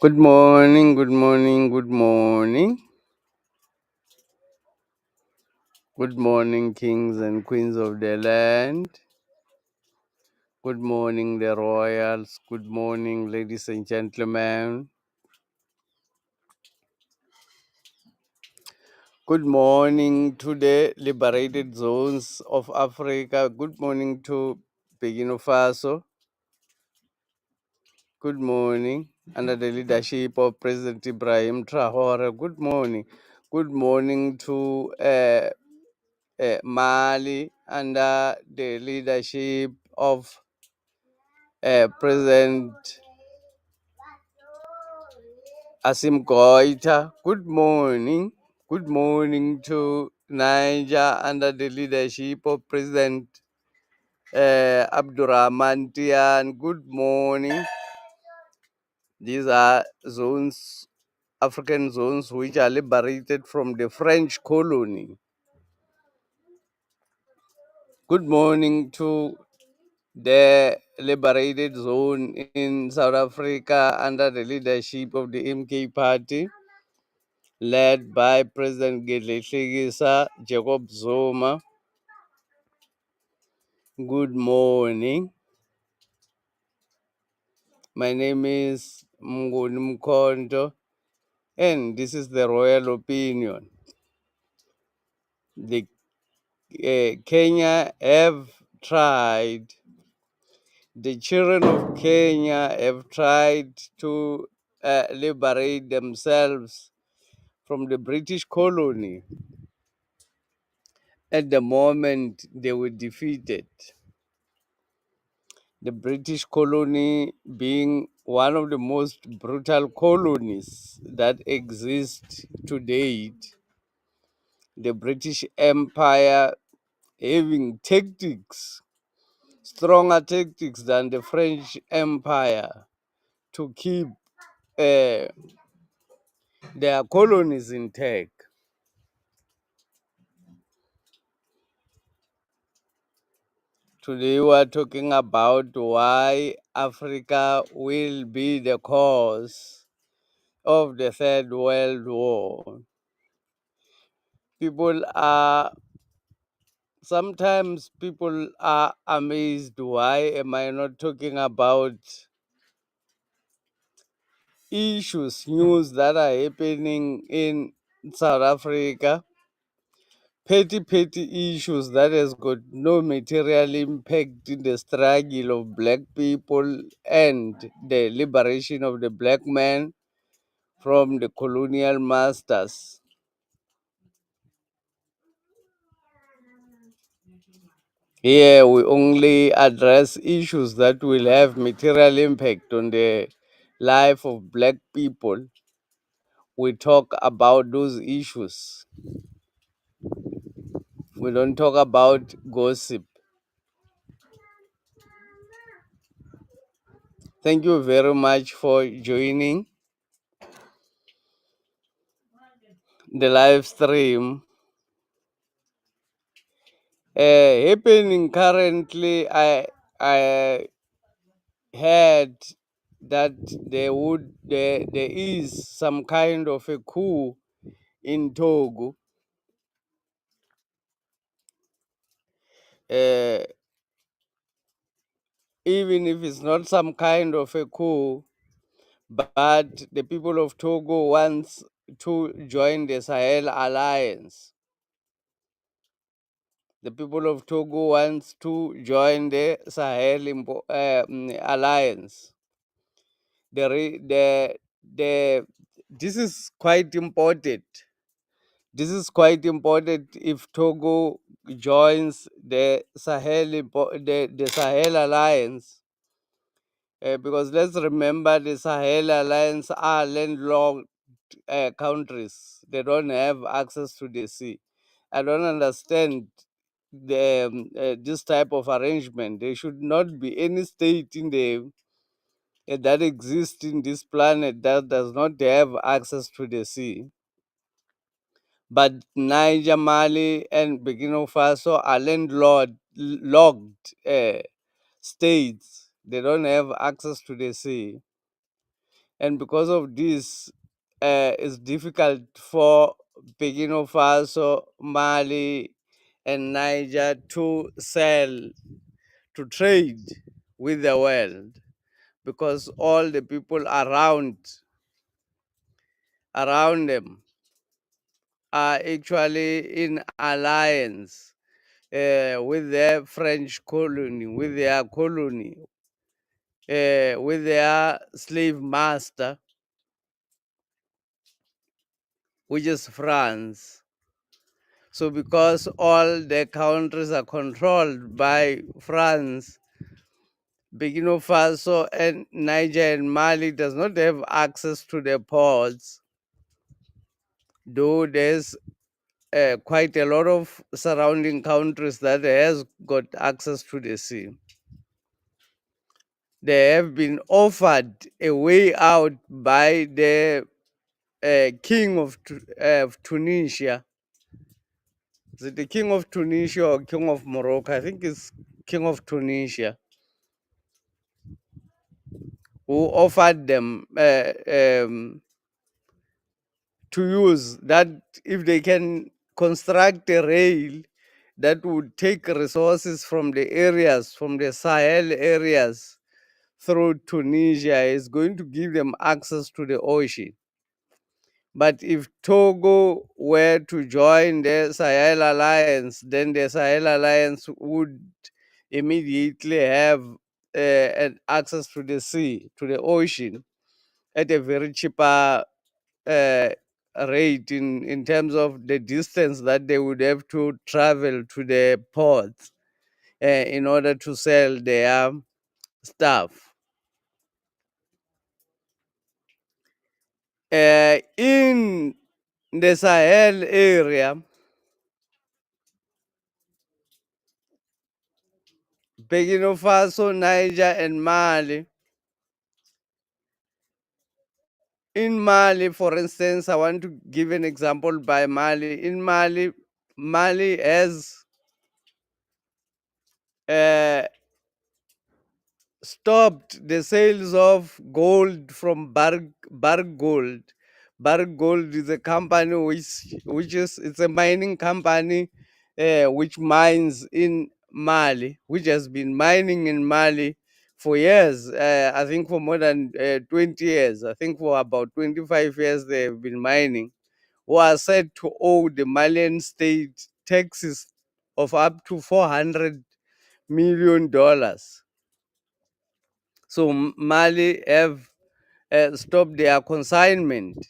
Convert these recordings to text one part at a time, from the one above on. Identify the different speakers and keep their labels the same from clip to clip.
Speaker 1: Good morning, good morning, good morning. Good morning, kings and queens of the land. Good morning, the royals. Good morning, ladies and gentlemen. Good morning to the liberated zones of Africa. Good morning to Burkina Faso. Good morning, under the leadership of President Ibrahim Traore. Good morning. Good morning to Mali, under the leadership of President Asim Goita. Good morning. Good morning to Niger, under the leadership of President Abdurrahman Tian. Good morning. These are zones, African zones, which are liberated from the French colony. Good morning to the liberated zone in South Africa under the leadership of the MK Party, led by President Gedleyihlekisa Jacob Zuma. Good morning. My name is Mnguni Mkonto, and this is the Royal Opinion. The Kenya have tried, the children of Kenya have tried to liberate themselves from the British colony. At the moment, they were defeated. The British colony being one of the most brutal colonies that exist to date, the British Empire having tactics, stronger tactics than the French Empire to keep their colonies intact. Today we are talking about why Africa will be the cause of the Third World War. Sometimes people are amazed, why am I not talking about news that are happening in South Africa? Petty issues that has got no material impact in the struggle of black people and the liberation of the black man from the colonial masters. Here we only address issues that will have material impact on the life of black people. We talk about those issues. We don't talk about gossip. Thank you very much for joining the live stream. Happening currently, I heard that there is some kind of a coup in Togo. Uh, Even if it's not some kind of a coup, but the people of Togo wants to join the Sahel Alliance. The people of Togo wants to join the Sahel Alliance. This is quite important. This is quite important if Togo joins the the Sahel Alliance, because let's remember the Sahel Alliance are landlocked countries. They don't have access to the sea. I don't understand this type of arrangement. There should not be any state in the that exists in this planet that does not have access to the sea. But Niger, Mali, and Burkina Faso are locked states. They don't have access to the sea, and because of this, it's difficult for Burkina Faso, Mali, and Niger to to trade with the world, because all the people around them are actually in alliance with their French colony, with their slave master, which is France. So, because all the countries are controlled by France, Burkina Faso and Niger and Mali does not have access to the ports, though there's quite a lot of surrounding countries that has got access to the sea. They have been offered a way out by the king of Tunisia. Is it the king of Tunisia or king of Morocco? I think it's king of Tunisia, who offered them to use that if they can construct a rail that would take resources from the Sahel areas through Tunisia, is going to give them access to the ocean. But if Togo were to join the Sahel Alliance, then the Sahel Alliance would immediately have access to the sea, to the ocean, at a very cheaper uh, rate in terms of the distance that they would have to travel to the ports in order to sell their stuff. In the Sahel area, Burkina Faso, Niger, and Mali. In Mali, for instance, I want to give an example by Mali. In Mali, Mali has uh, stopped the sales of gold from Bark Gold. Bark Gold is a company which is it's a mining company which mines in Mali, which has been mining in Mali for years. I think for more than 20 years. I think for about 25 years they have been mining. Who are said to owe the Malian state taxes of up to $400 million. So Mali have stopped their consignment.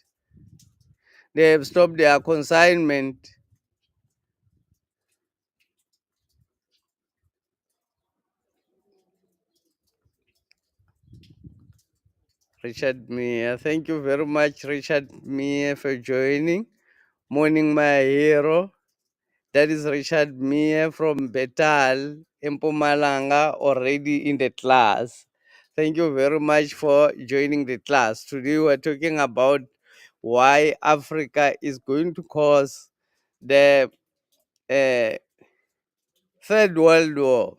Speaker 1: They have stopped their consignment. Richard Mia, thank you very much, Richard Mia, for joining. Morning, my hero. That is Richard Mia from Betal, Mpumalanga, already in the class. Thank you very much for joining the class. Today we're talking about why Africa is going to cause the uh, Third World War.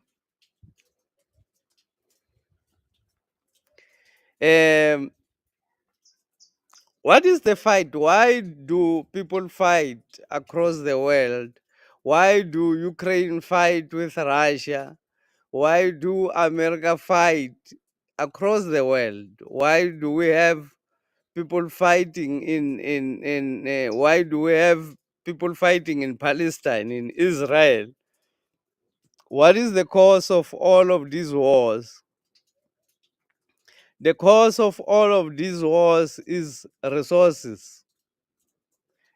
Speaker 1: Um, what is the fight? Why do people fight across the world? Why do Ukraine fight with Russia? Why do America fight across the world? Why do we have people fighting why do we have people fighting in Palestine, in Israel? What is the cause of all of these wars? The cause of all of these wars is resources,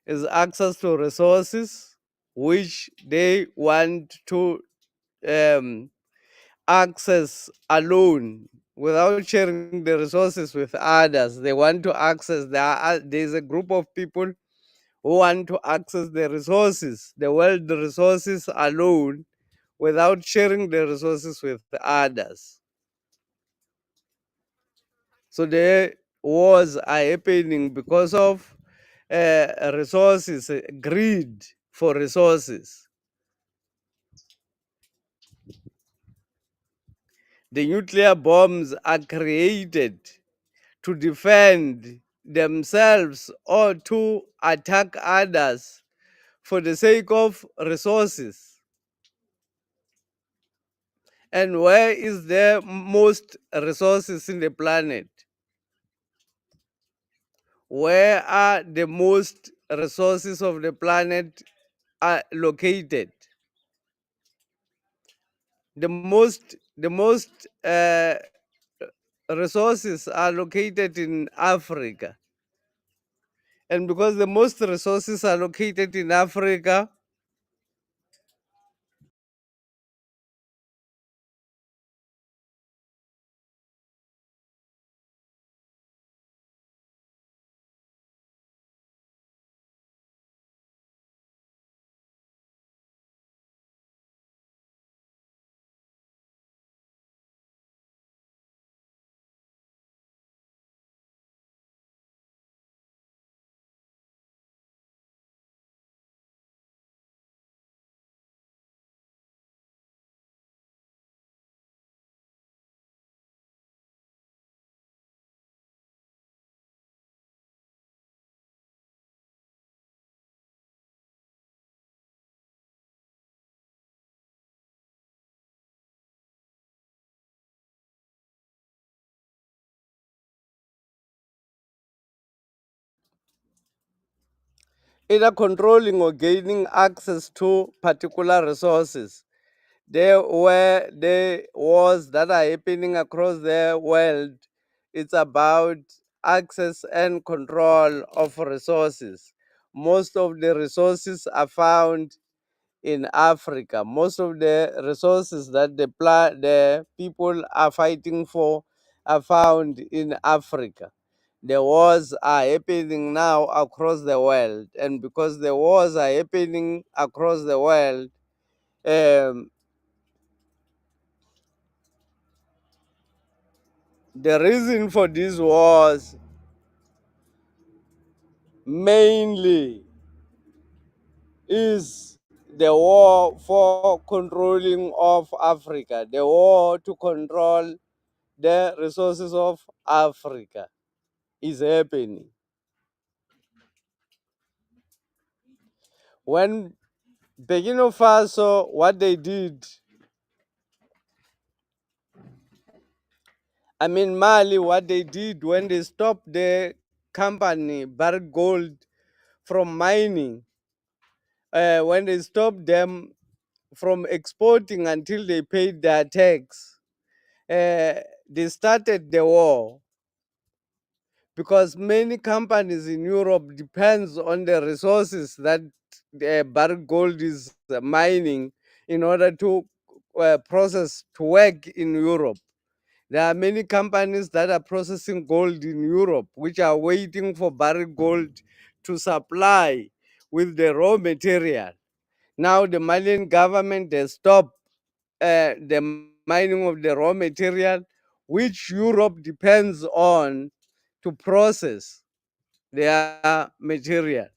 Speaker 1: is access to resources which they want to um, access alone without sharing the resources with others. They want to access, there's a group of people who want to access the resources, the world resources alone without sharing the resources with others. So the wars are happening because of resources, greed for resources. The nuclear bombs are created to defend themselves or to attack others for the sake of resources. And where is there most resources in the planet? Where are the most resources of the planet are located? The most resources are located in Africa. And because the most resources are located in Africa, either controlling or gaining access to particular resources. There were the wars that are happening across the world. It's about access and control of resources. Most of the resources are found in Africa. Most of the resources that the people are fighting for are found in Africa. The wars are happening now across the world, and because the wars are happening across the world, um, the reason for these wars mainly is the war for controlling of Africa, the war to control the resources of Africa is happening. When Burkina Faso, what they did, I mean Mali, what they did when they stopped the company Barrick Gold from mining, when they stopped them from exporting until they paid their tax, they started the war because many companies in Europe depends on the resources that the Barrick Gold is mining in order to process to work in Europe. There are many companies that are processing gold in Europe which are waiting for Barrick Gold to supply with the raw material. Now the Malian government has stopped the mining of the raw material which Europe depends on to process their material.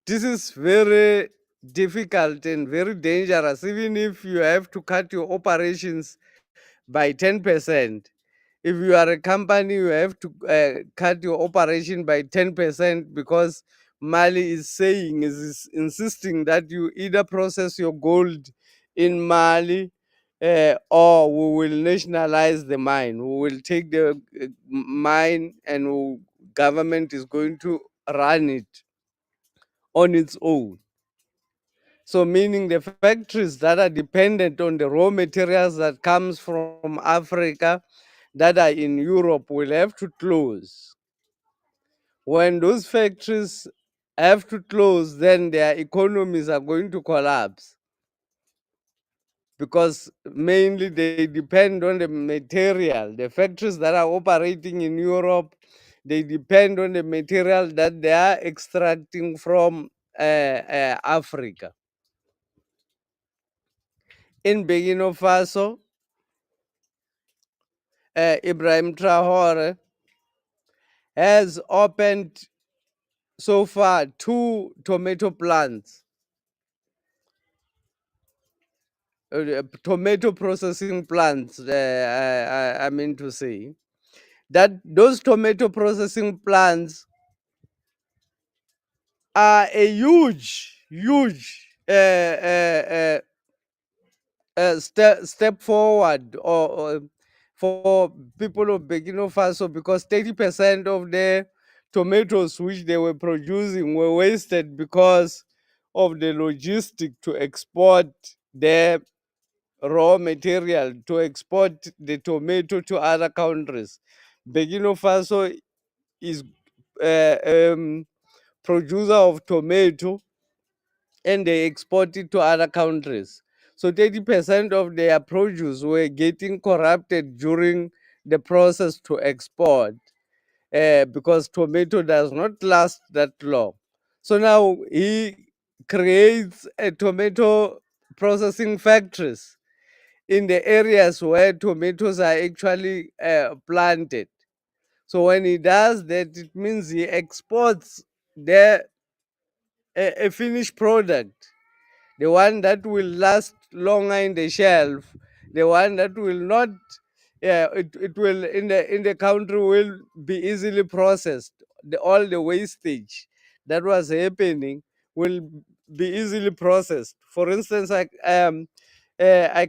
Speaker 1: This is very difficult and very dangerous, even if you have to cut your operations by 10%. If you are a company, you have to cut your operation by 10% because Mali is saying, is insisting that you either process your gold in Mali or we will nationalize the mine. We will take the mine and government is going to run it on its own. So meaning the factories that are dependent on the raw materials that comes from Africa that are in Europe will have to close. When those factories have to close, then their economies are going to collapse because mainly they depend on the material. The factories that are operating in Europe, they depend on the material that they are extracting from Africa. In Burkina Faso, Ibrahim Traore has opened so far two tomato plants, tomato processing plants. I mean to say that those tomato processing plants are a huge step forward, or for people of Burkina Faso, because 30% of the tomatoes which they were producing were wasted because of the logistic to export their raw material, to export the tomato to other countries. Burkina Faso is producer of tomato, and they export it to other countries. So 30% of their produce were getting corrupted during the process to export, because tomato does not last that long. So now he creates a tomato processing factories in the areas where tomatoes are actually planted. So when he does that, it means he exports the a finished product, the one that will last longer in the shelf, the one that will not, it will in the country will be easily processed. All the wastage that was happening will be easily processed. For instance, I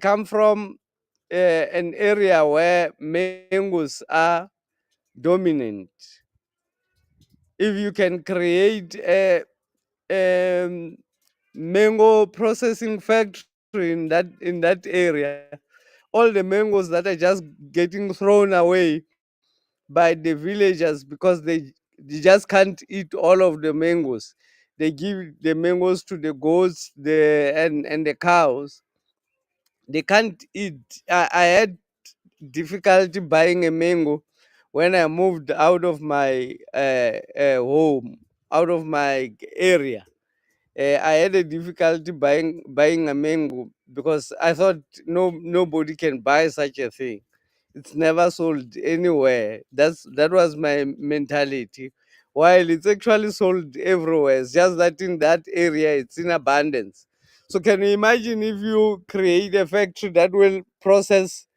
Speaker 1: come from an area where mangoes are dominant. If you can create a mango processing factory in that area, all the mangoes that are just getting thrown away by the villagers because they just can't eat all of the mangoes. They give the mangoes to the goats, and the cows. They can't eat. I had difficulty buying a mango when I moved out of my home, out of my area. I had a difficulty buying a mango because I thought nobody can buy such a thing. It's never sold anywhere. That was my mentality. While it's actually sold everywhere, it's just that in that area it's in abundance. So can you imagine if you create a factory that will process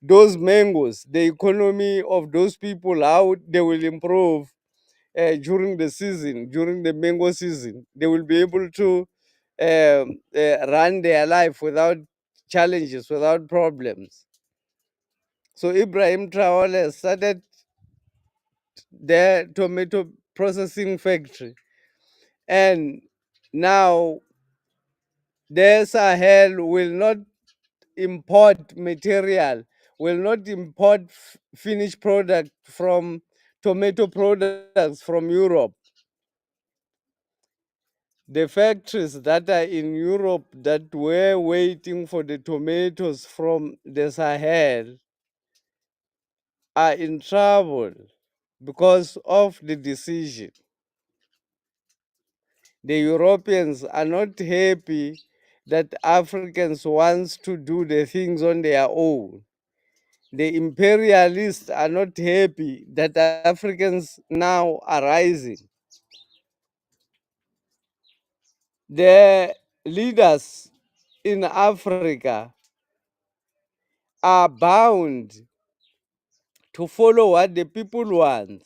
Speaker 1: those mangoes, the economy of those people, how they will improve during the season, during the mango season. They will be able to run their life without challenges, without problems. So Ibrahim Traore started their tomato processing factory, and now the Sahel will not import material, will not import finished product from tomato products from Europe. The factories that are in Europe that were waiting for the tomatoes from the Sahel are in trouble because of the decision. The Europeans are not happy that Africans want to do the things on their own. The imperialists are not happy that Africans now are rising. The leaders in Africa are bound to follow what the people want.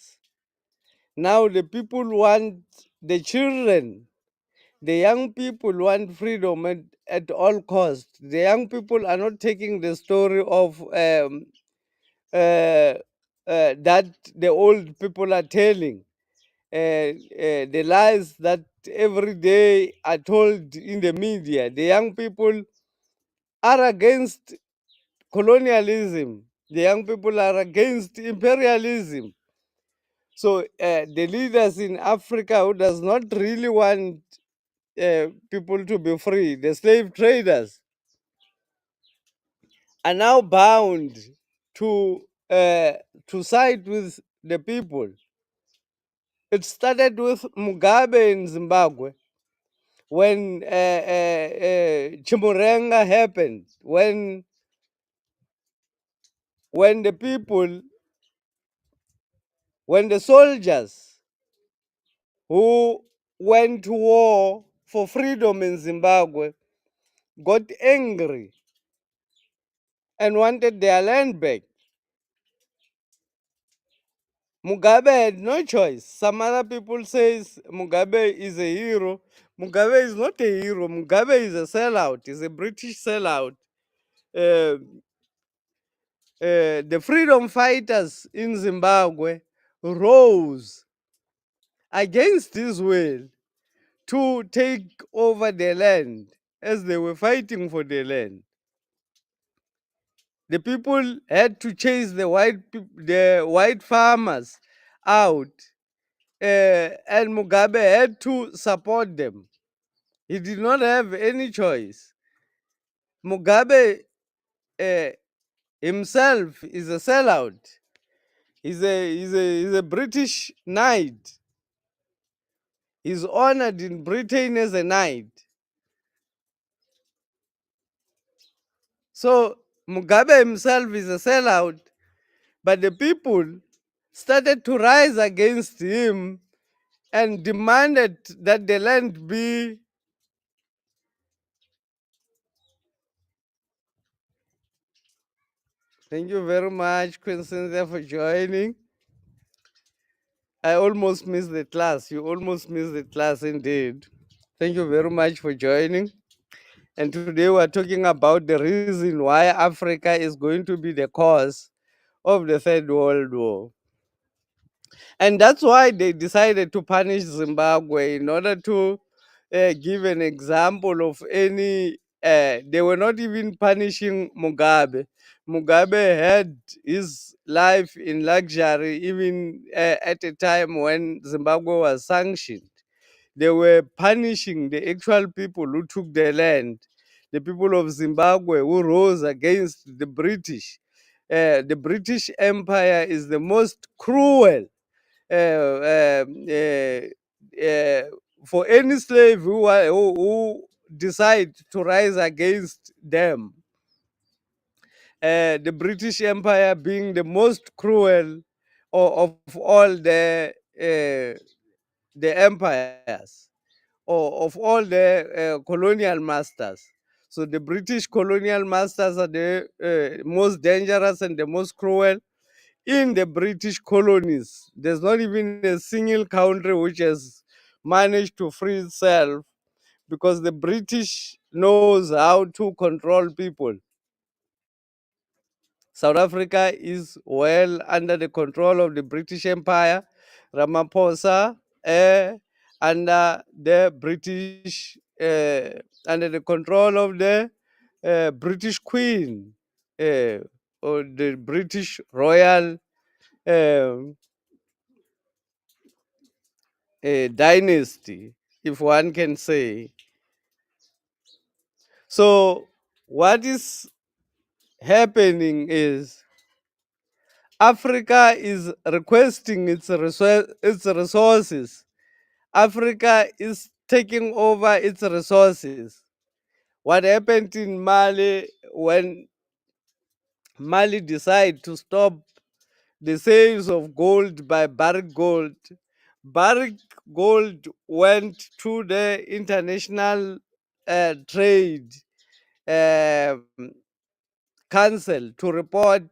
Speaker 1: Now the people want, the children, the young people want freedom at all costs. The young people are not taking the story of uh, that the old people are telling, the lies that every day are told in the media. The young people are against colonialism. The young people are against imperialism. So the leaders in Africa who does not really want people to be free, the slave traders, are now bound to uh, to side with the people. It started with Mugabe in Zimbabwe when Chimurenga happened, when the people, when the soldiers who went to war for freedom in Zimbabwe got angry and wanted their land back. Mugabe had no choice. Some other people says Mugabe is a hero. Mugabe is not a hero. Mugabe is a sellout. He's a British sellout. Uh, the freedom fighters in Zimbabwe rose against his will to take over the land as they were fighting for the land. The people had to chase the white farmers out, and Mugabe had to support them. He did not have any choice. Mugabe uh, himself is a sellout. He's a British knight. He's honored in Britain as a knight. So Mugabe himself is a sellout, but the people started to rise against him and demanded that the land be. Thank you very much, Queen Cynthia, for joining. I almost missed the class. You almost missed the class indeed. Thank you very much for joining. And today we're talking about the reason why Africa is going to be the cause of the Third World War. And that's why they decided to punish Zimbabwe in order to give an example of any. They were not even punishing Mugabe. Mugabe had his life in luxury even at a time when Zimbabwe was sanctioned. They were punishing the actual people who took the land, the people of Zimbabwe who rose against the British. The British Empire is the most cruel uh, um, uh, uh, for any slave who decide to rise against them. The British Empire being the most cruel of all the empires, or of all the colonial masters. So the British colonial masters are the most dangerous and the most cruel in the British colonies. There's not even a single country which has managed to free itself because the British knows how to control people. South Africa is well under the control of the British Empire. Ramaphosa under the British, under the control of the British Queen, or the British Royal um, dynasty, if one can say. So, what is happening is Africa is requesting its resources. Africa is taking over its resources. What happened in Mali when Mali decided to stop the sales of gold by Barrick Gold? Barrick Gold went to the international trade um, council to report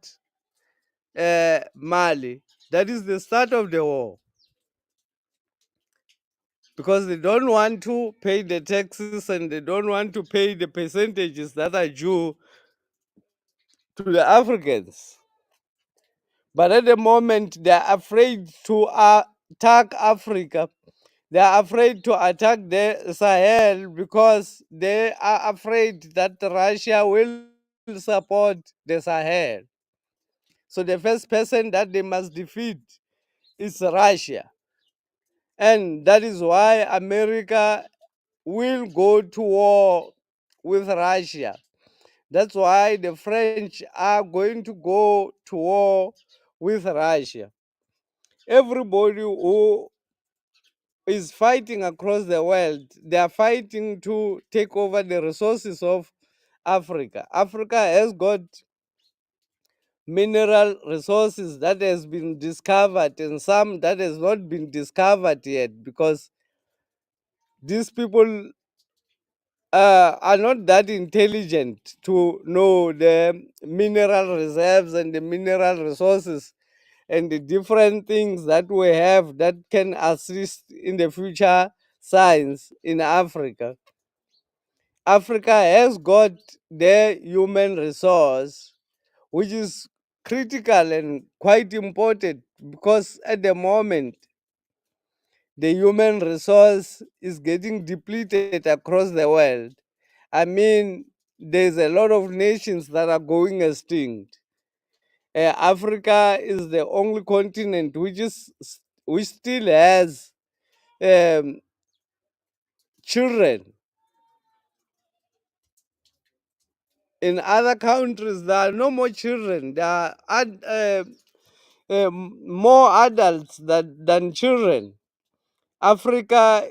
Speaker 1: Mali. That is the start of the war, because they don't want to pay the taxes and they don't want to pay the percentages that are due to the Africans. But at the moment, they are afraid to attack Africa. They are afraid to attack the Sahel because they are afraid that Russia will support the Sahel. So the first person that they must defeat is Russia. And that is why America will go to war with Russia. That's why the French are going to go to war with Russia. Everybody who is fighting across the world, they are fighting to take over the resources of Africa. Africa has got mineral resources that has been discovered and some that has not been discovered yet, because these people are not that intelligent to know the mineral reserves and the mineral resources and the different things that we have that can assist in the future science in Africa. Africa has got the human resource, which is critical and quite important, because at the moment the human resource is getting depleted across the world. I mean, there's a lot of nations that are going extinct. Africa is the only continent which still has um, children. In other countries, there are no more children. There are more adults than children. Africa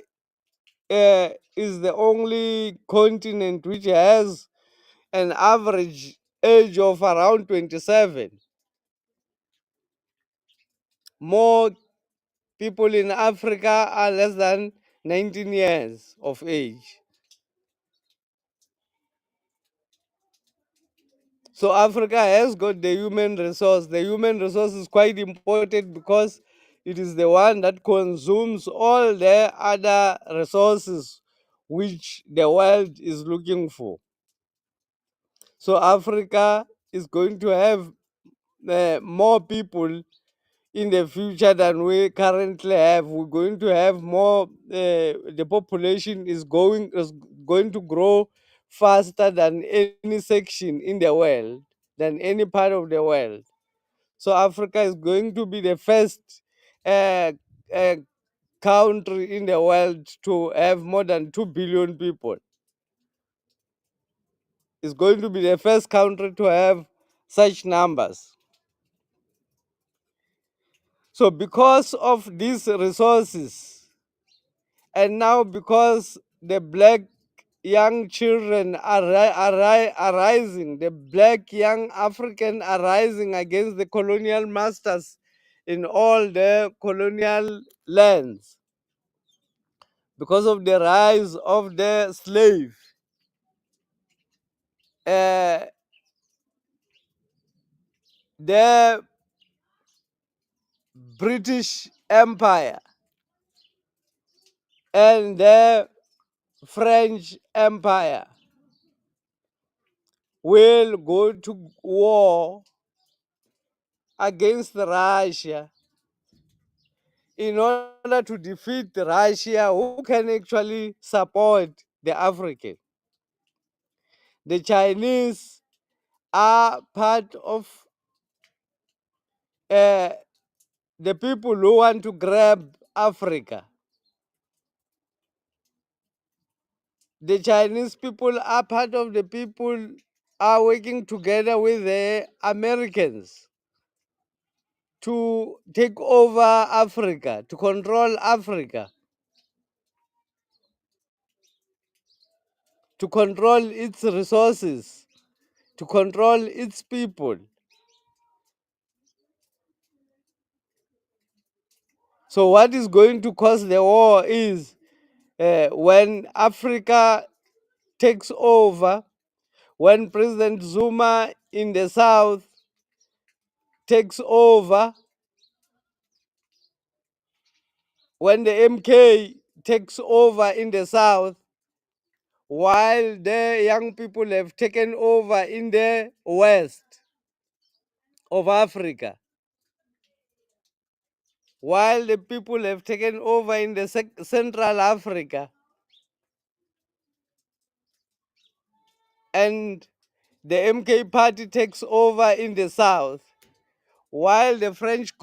Speaker 1: is the only continent which has an average age of around 27. More people in Africa are less than 19 years of age. So Africa has got the human resource. The human resource is quite important because it is the one that consumes all the other resources which the world is looking for. So Africa is going to have more people in the future than we currently have. We're going to have more. The population is going to grow faster than any section in the world, than any part of the world. So Africa is going to be the first uh, uh, country in the world to have more than 2 billion people. It's going to be the first country to have such numbers. So because of these resources, and now because the black young children are rising, the black young African are rising against the colonial masters in all the colonial lands, because of the rise of the slave, uh, the British Empire and the French Empire will go to war against Russia in order to defeat Russia, who can actually support the African. The Chinese are part of uh, the people who want to grab Africa. The Chinese people are part of the people are working together with the Americans to take over Africa, to control Africa, to control its resources, to control its people. So, what is going to cause the war is when Africa takes over, when President Zuma in the south takes over, when the MK takes over in the south, while the young people have taken over in the west of Africa, while the people have taken over in the Central Africa, and the MK party takes over in the south, while the French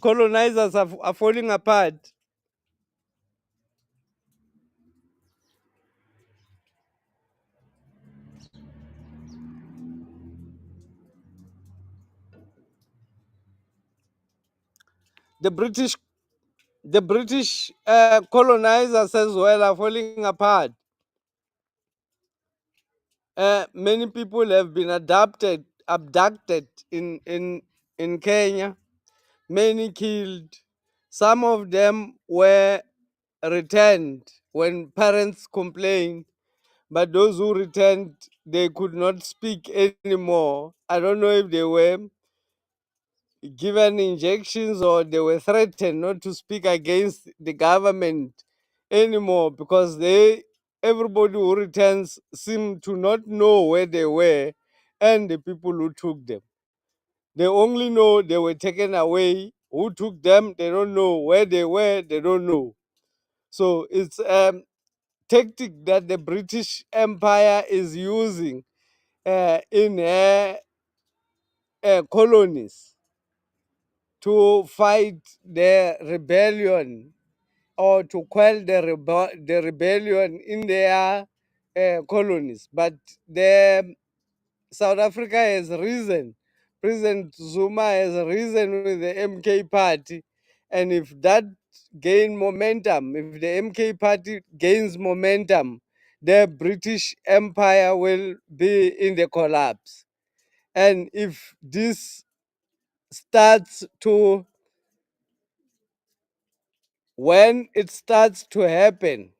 Speaker 1: colonizers are falling apart. The British colonizers as well are falling apart. Many people have been abducted in Kenya. Many killed. Some of them were returned when parents complained, but those who returned, they could not speak anymore. I don't know if they were given injections or they were threatened not to speak against the government anymore, because everybody who returns seem to not know where they were and the people who took them. They only know they were taken away. Who took them? They don't know. Where they were, they don't know. So it's tactic that the British Empire is using in her colonies to fight the rebellion, or to quell the rebellion in their colonies. But the South Africa has risen. President Zuma has risen with the MK party. And if that gain momentum, if the MK party gains momentum, the British Empire will be in the collapse. And if this starts to, when it starts to happen,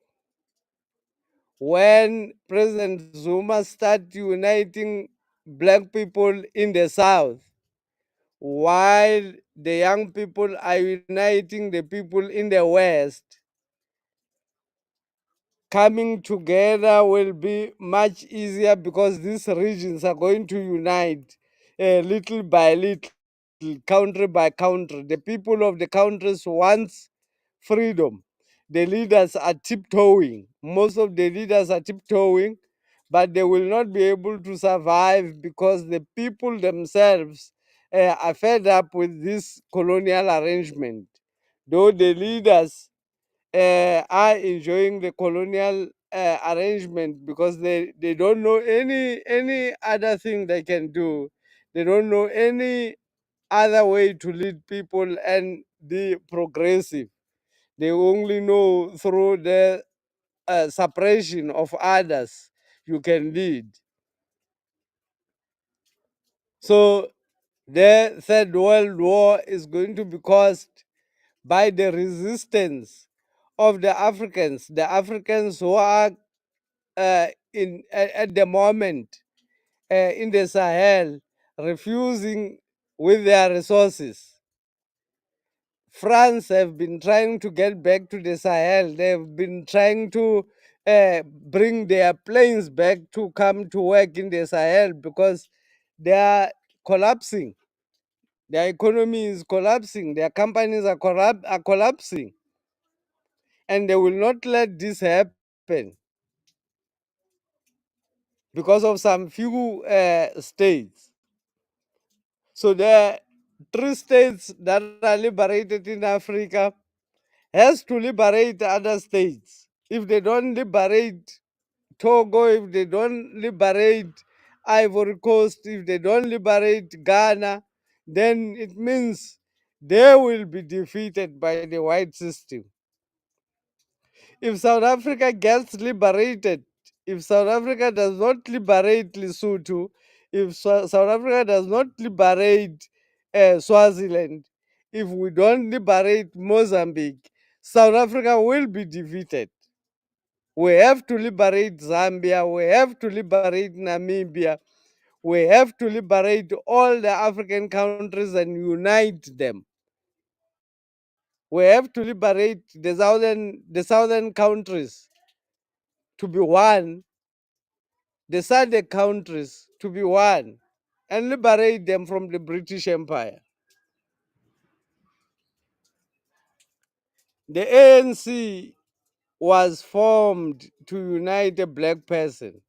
Speaker 1: when President Zuma starts uniting black people in the South, while the young people are uniting the people in the West, coming together will be much easier, because these regions are going to unite little by little, country by country. The people of the countries wants freedom. The leaders are tiptoeing. Most of the leaders are tiptoeing, but they will not be able to survive, because the people themselves are fed up with this colonial arrangement. Though the leaders are enjoying the colonial arrangement, because they don't know any other thing they can do. They don't know any other way to lead people and be progressive. They only know through the suppression of others you can lead. So the Third World War is going to be caused by the resistance of the Africans who are at the moment in the Sahel, refusing with their resources. France have been trying to get back to the Sahel. They've been trying to bring their planes back to come to work in the Sahel, because they are collapsing. Their economy is collapsing. Their companies are collapsing. And they will not let this happen because of some few states. So the three states that are liberated in Africa has to liberate other states. If they don't liberate Togo, if they don't liberate Ivory Coast, if they don't liberate Ghana, then it means they will be defeated by the white system. If South Africa gets liberated, if South Africa does not liberate Lesotho, if South Africa does not liberate Swaziland, if we don't liberate Mozambique, South Africa will be defeated. We have to liberate Zambia, we have to liberate Namibia, we have to liberate all the African countries and unite them. We have to liberate the southern countries to be one, the SADC countries to be one, and liberate them from the British Empire. The ANC was formed to unite a black person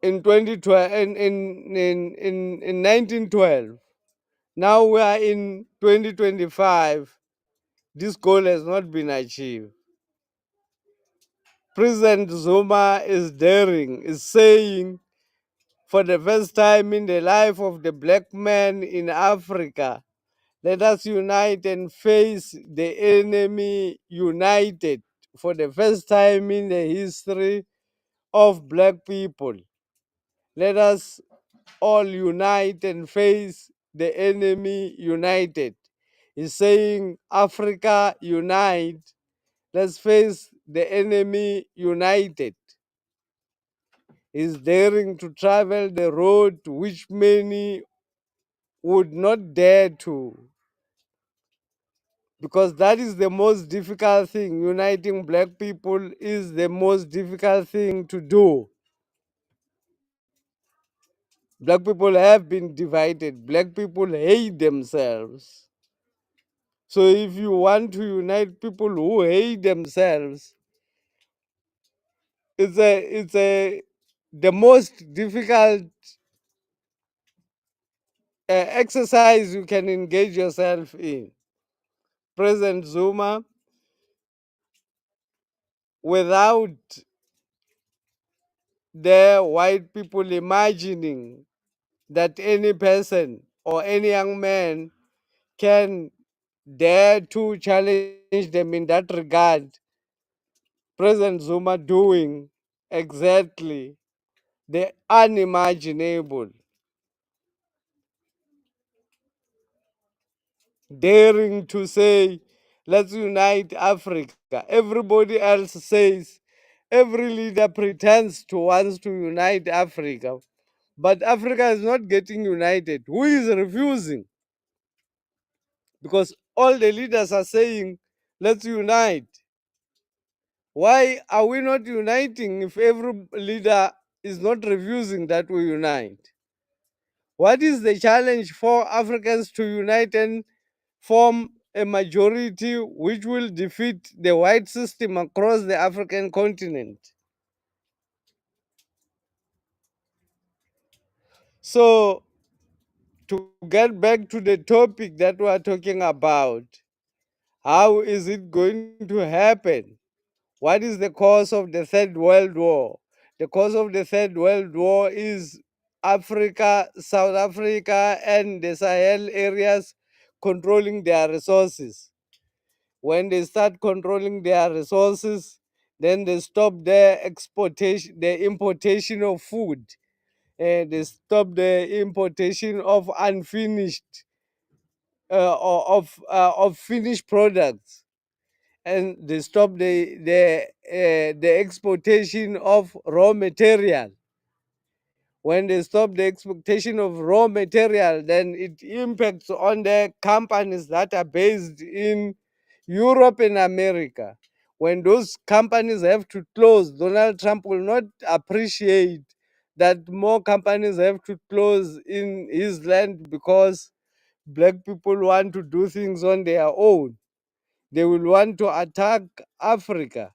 Speaker 1: in 2012, in 1912. Now we are in 2025. This goal has not been achieved. President Zuma is daring, is saying, for the first time in the life of the black man in Africa, let us unite and face the enemy united. for the first time in the history of black people, let us all unite and face the enemy united. He's saying, Africa, unite. Let's face the enemy united. He's daring to travel the road which many would not dare to, because that is the most difficult thing. Uniting black people is the most difficult thing to do. Black people have been divided. Black people hate themselves. So if you want to unite people who hate themselves, it's a the most difficult exercise you can engage yourself in. President Zuma, without the white people imagining that any person or any young man can dare to challenge them in that regard, President Zuma doing exactly the unimaginable, daring to say, let's unite Africa. Everybody else says, every leader pretends to wants to unite Africa, but Africa is not getting united. Who is refusing? Because all the leaders are saying, let's unite. Why are we not uniting if every leader is not refusing that we unite? What is the challenge for Africans to unite and form a majority which will defeat the white system across the African continent? So, to get back to the topic that we are talking about, how is it going to happen? What is the cause of the Third World War? The cause of the Third World War is Africa, South Africa, and the Sahel areas controlling their resources. When they start controlling their resources, then they stop their exportation, the importation of food, and they stop the importation of unfinished or of finished products, and they stop the exportation of raw material. When they stop the exportation of raw material, then it impacts on the companies that are based in Europe and America. When those companies have to close, Donald Trump will not appreciate that more companies have to close in his land because black people want to do things on their own. They will want to attack Africa.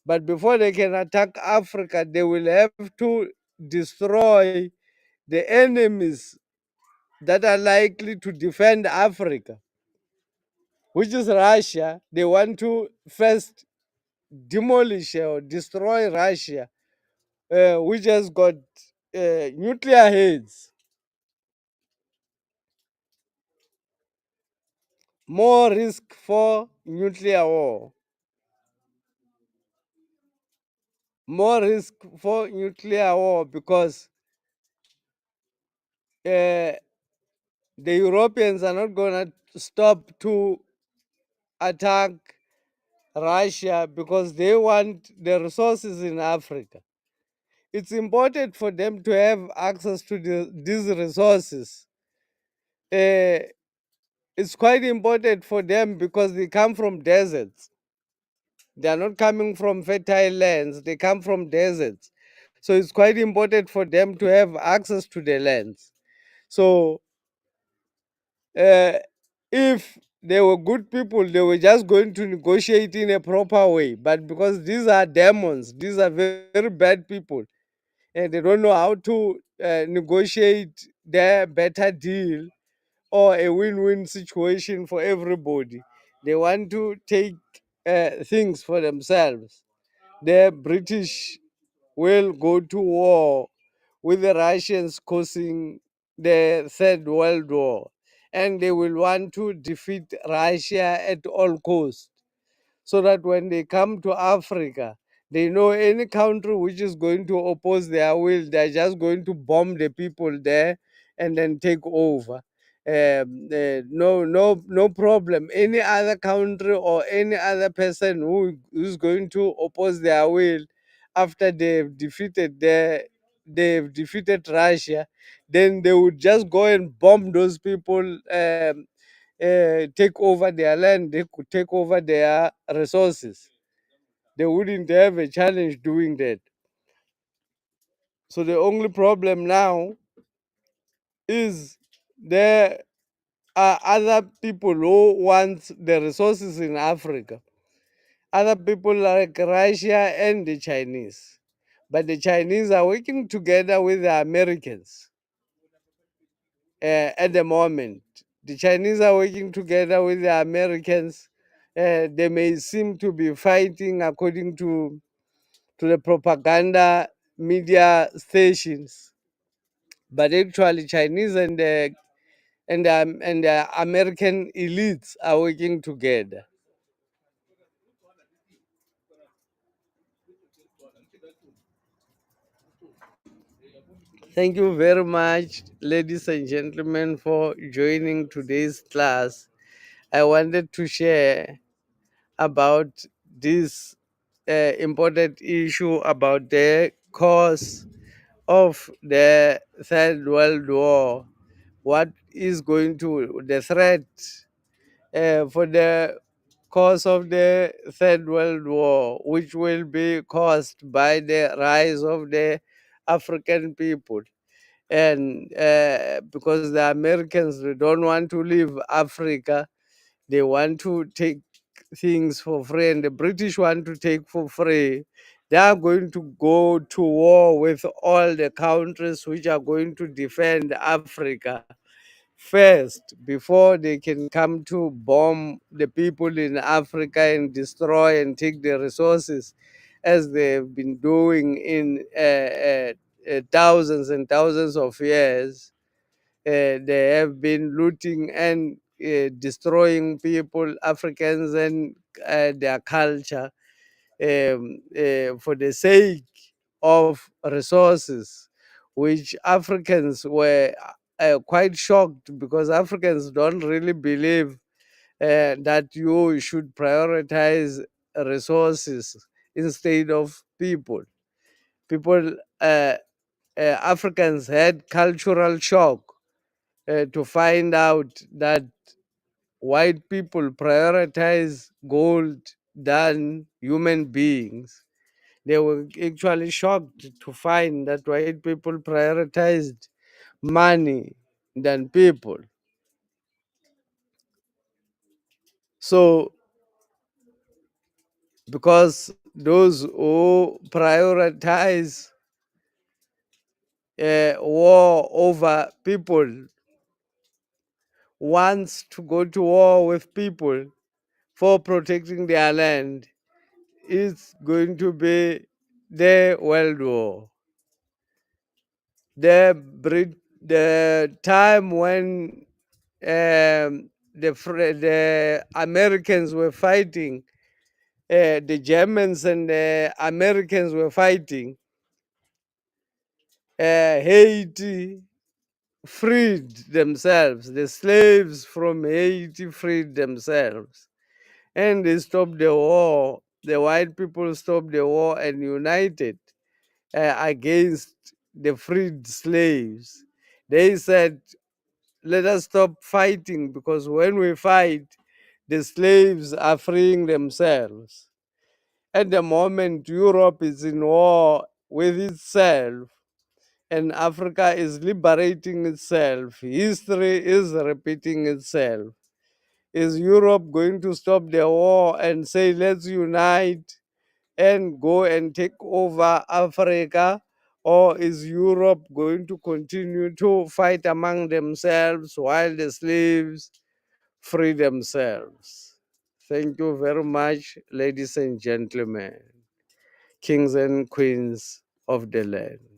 Speaker 1: But before they can attack Africa, they will have to destroy the enemies that are likely to defend Africa, which is Russia. They want to first demolish or destroy Russia, which has got nuclear heads. More risk for nuclear war. More risk for nuclear war because uh, the Europeans are not going to stop to attack Russia because they want the resources in Africa. It's important for them to have access to these resources. Uh, it's quite important for them because they come from deserts. They are not coming from fertile lands, they come from deserts. So it's quite important for them to have access to the lands. So uh, if they were good people, they were just going to negotiate in a proper way. But because these are demons, these are very, very bad people, and they don't know how to negotiate their better deal or a win-win situation for everybody. They want to take things for themselves. The British will go to war with the Russians causing the Third World War, and they will want to defeat Russia at all costs. so that when they come to Africa, they know any country which is going to oppose their will, they're just going to bomb the people there and then take over. No problem. Any other country or any other person who's going to oppose their will after they've defeated Russia, then they would just go and bomb those people, take over their land, they could take over their resources. They wouldn't have a challenge doing that. So the only problem now is there are other people who want the resources in Africa. Other people like Russia and the Chinese. But the Chinese are working together with the Americans at the moment. The Chinese are working together with the Americans. They may seem to be fighting according to the propaganda media stations, but actually Chinese and the American elites are working together. Thank you very much, ladies and gentlemen, for joining today's class. I wanted to share about this important issue about the cause of the Third World War. What is going to the threat for the cause of the Third World War, which will be caused by the rise of the African people? And because the Americans don't want to leave Africa, they want to take things for free, and the British want to take for free. They are going to go to war with all the countries which are going to defend Africa first before they can come to bomb the people in Africa and destroy and take the resources as they've been doing in thousands and thousands of years. They have been looting and destroying people, Africans, and their culture, for the sake of resources, which Africans were quite shocked, because Africans don't really believe that you should prioritize resources instead of people. People, Africans had cultural shock to find out that white people prioritize gold than human beings. They were actually shocked to find that white people prioritized money than people. So, because those who prioritize war over people wants to go to war with people for protecting their land, it's going to be the World War. The time when the Americans were fighting, the Germans and the Americans were fighting, Haiti freed themselves. The slaves from Haiti freed themselves, and they stopped the war. The white people stopped the war and united against the freed slaves. They said, let us stop fighting, because when we fight, the slaves are freeing themselves. At the moment, Europe is in war with itself and Africa is liberating itself. History is repeating itself. Is Europe going to stop the war and say, let's unite and go and take over Africa? Or is Europe going to continue to fight among themselves while the slaves free themselves? Thank you very much, ladies and gentlemen, kings and queens of the land.